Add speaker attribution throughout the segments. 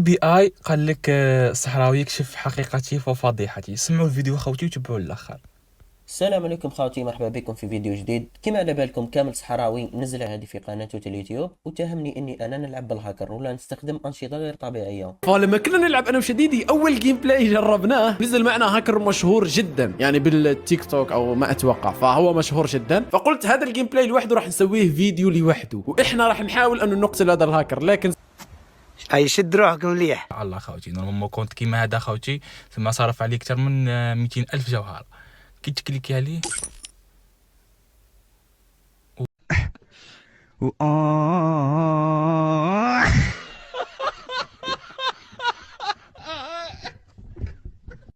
Speaker 1: بي اي قال لك الصحراوي يكشف حقيقتي وفضيحتي. سمعوا الفيديو خوتي وتبعوا للاخر.
Speaker 2: السلام عليكم خاوتي، مرحبا بكم في فيديو جديد. كما على بالكم كامل صحراوي نزل هذه في قناته اليوتيوب واتهمني اني انا نلعب بالهاكر ولا نستخدم انشطه غير طبيعيه.
Speaker 3: فلما كنا نلعب انا وشديدي اول جيم بلاي جربناه نزل معنا هاكر مشهور جدا يعني بالتيك توك او ما اتوقع، فهو مشهور جدا. فقلت هذا الجيم بلاي لوحده راح نسويه فيديو لوحده واحنا راح نحاول انه نقتل هذا الهاكر، لكن
Speaker 4: اي شد روحكم مليح.
Speaker 1: الله خوتي نورمالمون كونت كيما هذا خوتي ثم صرف عليه اكثر من 200 الف جوهره. كي تكليكي عليه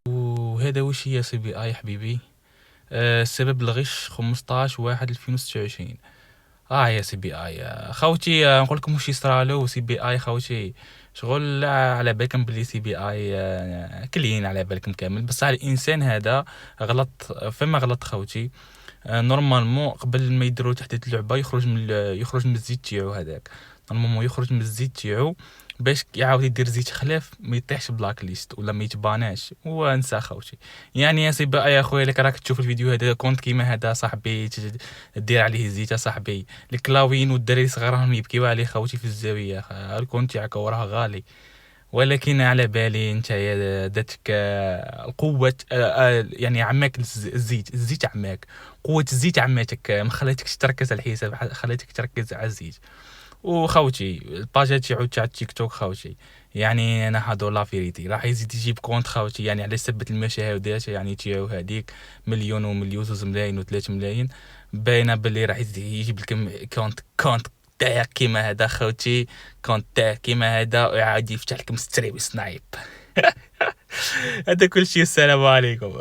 Speaker 1: وهذا واش هي سي بي اي حبيبي. السبب الغش 15/1/2026. يا سي بي اي خوتي، نقول لكم واش يصرالو سي بي اي خوتي. شغل على بالكم بلي سي بي اي كلين على بالكم كامل، بصح الانسان هذا غلط. فما غلط خوتي. نورمالمون قبل ما يديروا تحديث اللعبه يخرج من الزيت تاعو هذاك. نورمالمون يخرج من الزيت تاعو باش يعاود يدير زيت خلاف ما يطيحش بلاك ليست ولا ما يتباناش ونسى خوتي. يعني يا سيبا يا خويا لك راك تشوف الفيديو هذا كونت كيما هذا صاحبي دير عليه زيت صاحبي. الكلاوين والدراري صغارهم يبكيو عليه خوتي في الزاويه. الكونت تاعك وراه غالي، ولكن على بالي انت داتك القوة. يعني عماك الزيت عماك قوة الزيت عماتك ما خليتكش تركز على الحساب، خليتك تركز على الزيت. وخوتي الباجات تاع التيك توك خوتي، يعني انا هادو لا فيريتي راح يزيد يجيب كونت خوتي، يعني على سبة المشاهدات يعني تاعو هذيك مليون ومليون وزوز ملايين وثلاث ملايين. باينه باللي راح يجيب لكم كونت تاع كيما هذا خوتي. كونت تاع كيما هذا ويعاود يفتح لكم ستريم سنايب. هذا كل شيء. السلام عليكم.